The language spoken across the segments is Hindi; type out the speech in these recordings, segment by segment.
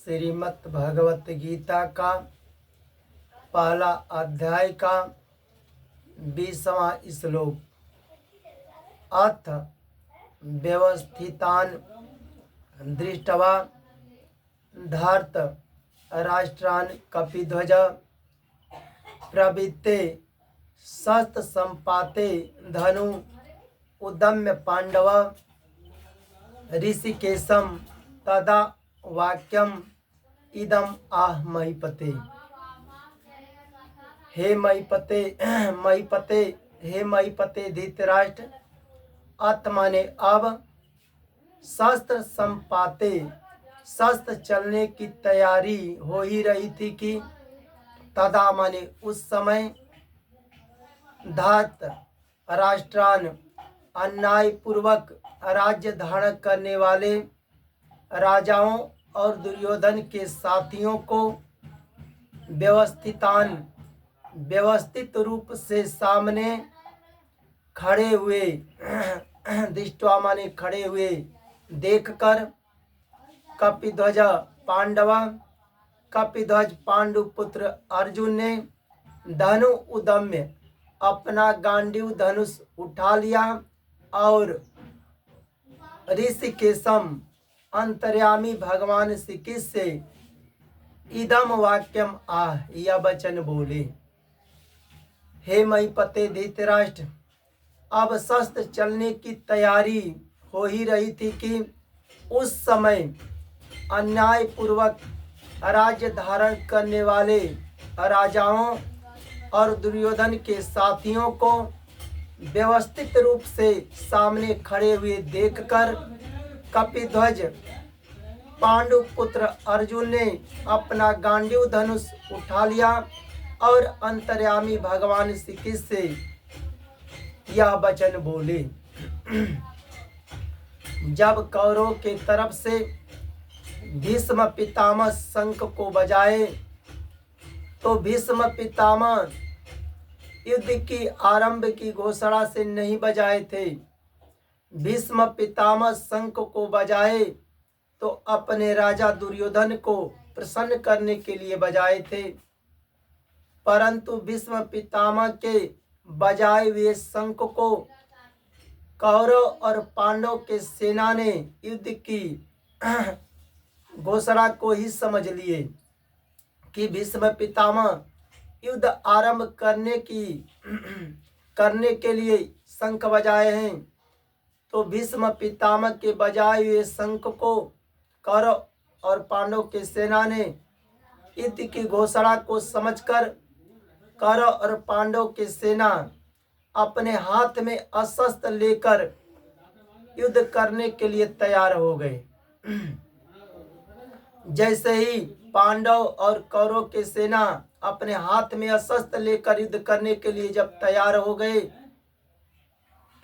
श्रीमद् भगवत गीता का पहला अध्याय का 20वां श्लोक। अथ व्यवस्थितान दृष्ट्वा धार्त राष्ट्रान कपिध्वज प्रवृत्ते शस्त्र संपाते धनु उद्यम्य पांडव ऋषिकेशम तदा वाक्यम इदम आह महीपते। हे महीपते धृतराष्ट्र, आत्मा ने अब शस्त्र संपाते शस्त्र चलने की तैयारी हो ही रही थी कि तदा माने उस समय धात राष्ट्रान अन्याय पूर्वक राज्य धारण करने वाले राजाओं और दुर्योधन के साथियों को व्यवस्थित रूप से सामने खड़े हुए दृष्टवा माने खड़े हुए देखकर कपिध्वज पांडुपुत्र अर्जुन ने धनु उद्यम्य अपना गांडीव धनुष उठा लिया और ऋषिकेशम अंतर्यामी भगवान श्री कृष्ण से इदम वाक्यम आह यह वचन बोले। हे महीपते धृतराष्ट्र, अब शस्त्र चलने की तैयारी हो ही रही थी कि उस समय अन्याय पूर्वक राज्य धारण करने वाले राजाओं और दुर्योधन के साथियों को व्यवस्थित रूप से सामने खड़े हुए देखकर कपिध्वज पांडुपुत्र अर्जुन ने अपना गांडीव धनुष उठा लिया और अंतर्यामी भगवान श्री कृष्ण से यह वचन बोले। जब कौरवों के तरफ से भीष्म पितामह शंख को बजाए तो भीष्म पितामह युद्ध की आरंभ की घोषणा से नहीं बजाए थे। भीष्म पितामह शंख को बजाए तो अपने राजा दुर्योधन को प्रसन्न करने के लिए बजाए थे, परंतु भीष्म पितामह के बजाए हुए शंख को कौरव और पांडव के सेना ने युद्ध की घोषणा को ही समझ लिए कि भीष्म पितामह युद्ध आरंभ करने के लिए शंख बजाए हैं। तो भीष्म पितामह के बजाए हुए शंख को कौरव और पांडव के सेना ने युद्ध की घोषणा को समझकर कौरव और पांडव के सेना अपने हाथ में अस्त्र लेकर युद्ध करने के लिए तैयार हो गए। जैसे ही पांडव और कौरव के सेना अपने हाथ में अस्त्र लेकर युद्ध करने के लिए जब तैयार हो गए,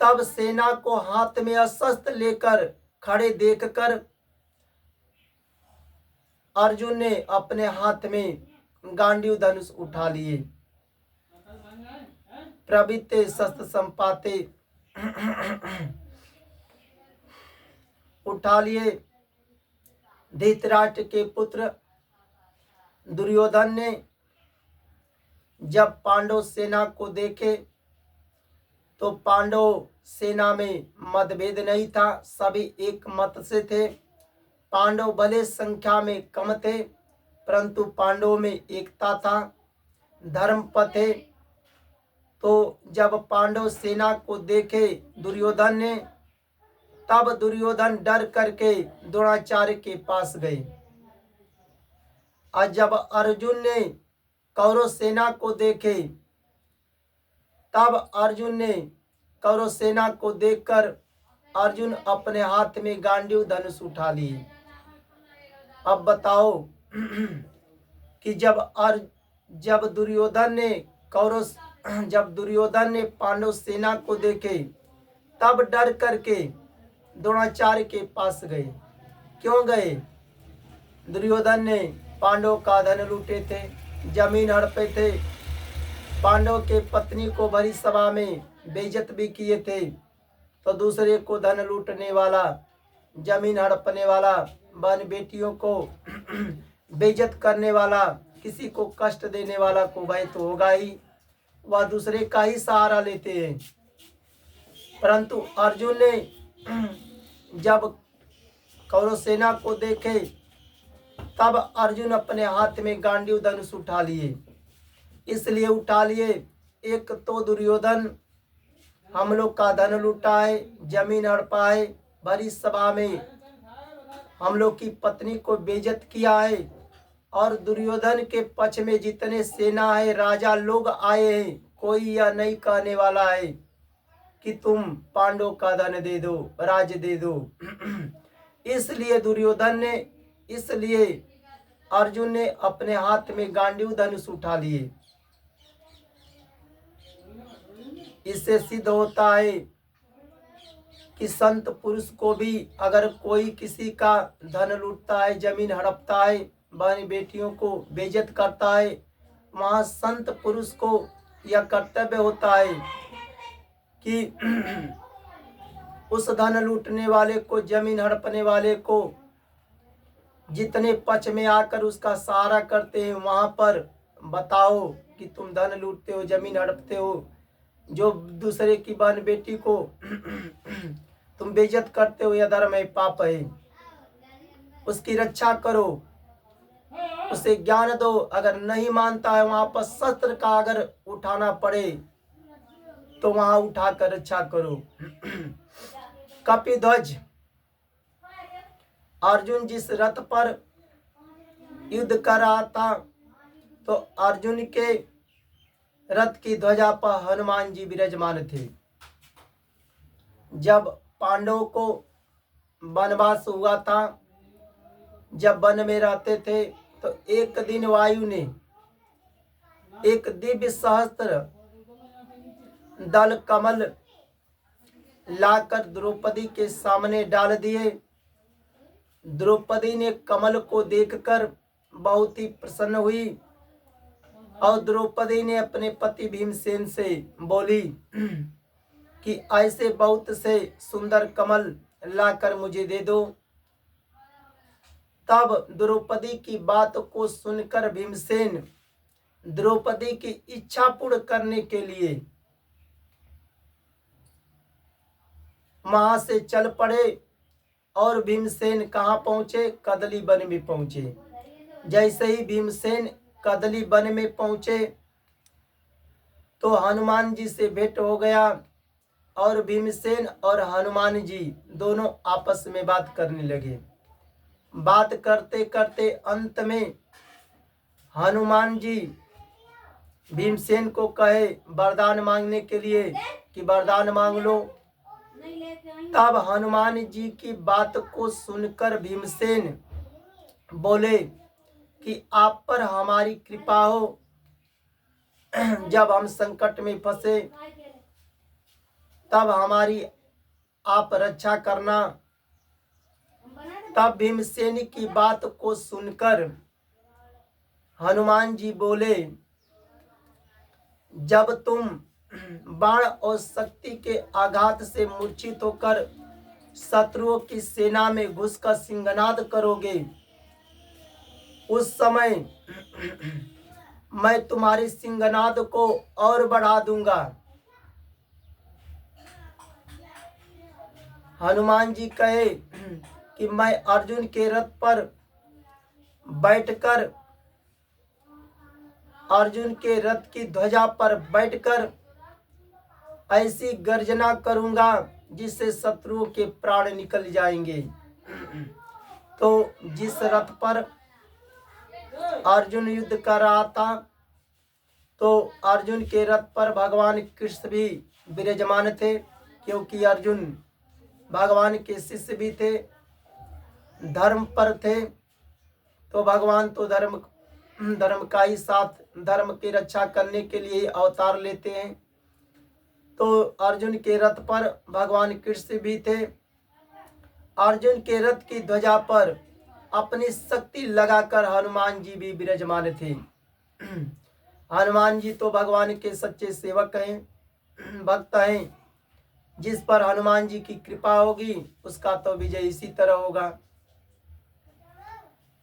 तब सेना को हाथ में अस्त्र लेकर खड़े देखकर अर्जुन ने अपने हाथ में गांडीव धनुष उठा लिए। प्रवृत्ते शस्त्र संपाते उठा लिए। धृतराष्ट्र के पुत्र दुर्योधन ने जब पांडव सेना को देखे तो पांडव सेना में मतभेद नहीं था, सभी एक मत से थे। पांडव भले संख्या में कम थे परंतु पांडवों में एकता था, धर्म पर थे। तो जब पांडव सेना को देखे दुर्योधन ने, तब दुर्योधन डर करके द्रोणाचार्य के पास गए। और जब अर्जुन ने कौरव सेना को देखे, तब अर्जुन ने कौरव सेना को देखकर अर्जुन अपने हाथ में गांडीव धनुष उठा लिए। अब बताओ कि जब दुर्योधन ने पांडव सेना को देखे, तब डर करके द्रोणाचार्य के पास गए। क्यों गए? दुर्योधन ने पांडव का धन लूटे थे, जमीन हड़पे थे, पांडव के पत्नी को भरी सभा में बेइज्जत भी किए थे। तो दूसरे को धन लूटने वाला, जमीन हड़पने वाला, बहन बेटियों को बेइज्जत करने वाला, किसी को कष्ट देने वाला को भय तो होगा ही, वह दूसरे का ही सहारा लेते हैं। परंतु अर्जुन ने जब कौरव सेना को देखे तब अर्जुन अपने हाथ में गांडीव धनुष उठा लिए। इसलिए उठा लिए, एक तो दुर्योधन हम लोग का धन लुटाए, जमीन हड़पाए, भरी सभा में हम लोग की पत्नी को बेइज्जत किया है, और दुर्योधन के पक्ष में जितने सेना है, राजा लोग आए हैं, कोई यह नहीं कहने वाला है कि तुम पांडवों का धन दे दो, राज्य दे दो। इसलिए दुर्योधन ने, इसलिए अर्जुन ने अपने हाथ में गांडीव धनुष उठा लिए। इससे सिद्ध होता है कि संत पुरुष को भी अगर कोई किसी का धन लूटता है, जमीन हड़पता है, बहन बेटियों को बेइज्जत करता है, वहाँ संत पुरुष को यह कर्तव्य होता है कि उस धन लूटने वाले को, जमीन हड़पने वाले को जितने पक्ष में आकर उसका सहारा करते हैं, वहाँ पर बताओ कि तुम धन लूटते हो, जमीन हड़पते हो, जो दूसरे की बहन बेटी को तुम बेइज्जत करते हो, यह धर्म है, पाप है, उसकी रक्षा करो, उसे ज्ञान दो। अगर नहीं मानता है, वहां पर शस्त्र का अगर उठाना पड़े तो वहां उठाकर रक्षा करो। कपिध्वज, अर्जुन जिस रथ पर युद्ध कर रहा था, तो अर्जुन के रथ की ध्वजा पर हनुमान जी विराजमान थे। जब पांडवों को वनवास हुआ था, जब वन में रहते थे, तो एक दिन वायु ने एक दिव्य सहस्त्र दल कमल लाकर द्रौपदी के सामने डाल दिए। द्रौपदी ने कमल को देखकर बहुत ही प्रसन्न हुई, और द्रौपदी ने अपने पति भीमसेन से बोली कि ऐसे बहुत से सुंदर कमल लाकर मुझे दे दो। तब द्रौपदी की बात को सुनकर भीमसेन द्रौपदी की इच्छा पूर्ण करने के लिए वहां से चल पड़े, और भीमसेन कहाँ पहुंचे? कदली वन में पहुंचे। जैसे ही भीमसेन कदली वन में पहुंचे तो हनुमान जी से भेंट हो गया, और भीमसेन और हनुमान जी दोनों आपस में बात करने लगे। बात करते करते अंत में हनुमान जी भीमसेन को कहे वरदान मांगने के लिए कि वरदान मांग लो। तब हनुमान जी की बात को सुनकर भीमसेन बोले कि आप पर हमारी कृपा हो, जब हम संकट में फंसे तब हमारी आप रक्षा करना। तब भीमसेन की बात को सुनकर हनुमान जी बोले, जब तुम बाण और शक्ति के आघात से मूर्छित होकर शत्रुओं की सेना में घुसकर सिंहनाद करोगे, उस समय मैं तुम्हारी सिंहनाद को और बढ़ा दूंगा। हनुमान जी कहे कि मैं अर्जुन के रथ पर बैठकर, अर्जुन के रथ की ध्वजा पर बैठकर ऐसी गर्जना करूंगा जिससे शत्रुओं के प्राण निकल जाएंगे। तो जिस रथ पर अर्जुन युद्ध कर रहा था, तो अर्जुन के रथ पर भगवान कृष्ण भी विराजमान थे, क्योंकि अर्जुन भगवान के शिष्य भी थे, धर्म पर थे। तो भगवान तो धर्म का ही साथ, धर्म की रक्षा करने के लिए अवतार लेते हैं। तो अर्जुन के रथ पर भगवान कृष्ण भी थे। अर्जुन के रथ की ध्वजा पर अपनी शक्ति लगाकर हनुमान जी भी विराजमान थे। हनुमान जी तो भगवान के सच्चे सेवक हैं, भक्त हैं। जिस पर हनुमान जी की कृपा होगी उसका तो विजय इसी तरह होगा।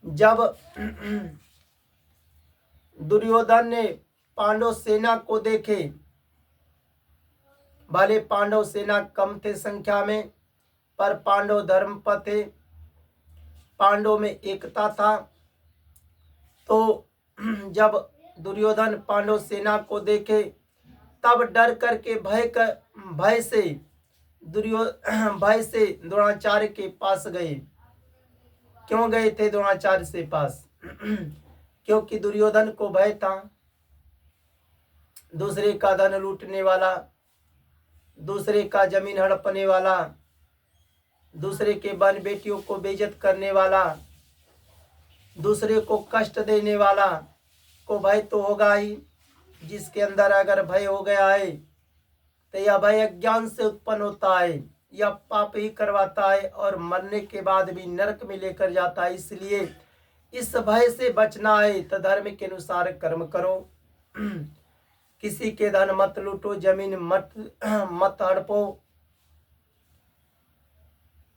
जब दुर्योधन ने पांडव सेना को देखे, भले पांडव सेना कम थे संख्या में, पर पांडव धर्मपथ थे, पांडव में एकता था। तो जब दुर्योधन पांडव सेना को देखे तब डर करके भय से द्रोणाचार्य के पास गए। क्यों गए थे द्रोणाचार्य से पास? क्योंकि दुर्योधन को भय था, दूसरे का धन लूटने वाला, दूसरे का जमीन हड़पने वाला, दूसरे के बहन बेटियों को बेइज्जत करने वाला, दूसरे को कष्ट देने वाला को भय तो होगा ही। जिसके अंदर अगर भय हो गया है तो यह भय अज्ञान से उत्पन्न होता है, यह पाप ही करवाता है और मरने के बाद भी नरक में लेकर जाता है। इसलिए इस भय से बचना है तो धर्म के अनुसार कर्म करो। किसी के धन मत लूटो, जमीन मत हड़पो,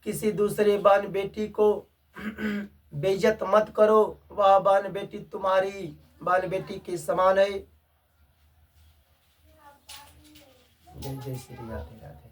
किसी दूसरे बहन बेटी को बेइज्जत मत करो। वह बहन बेटी तुम्हारी बहन बेटी के समान है। जय जय श्री राधे राधे।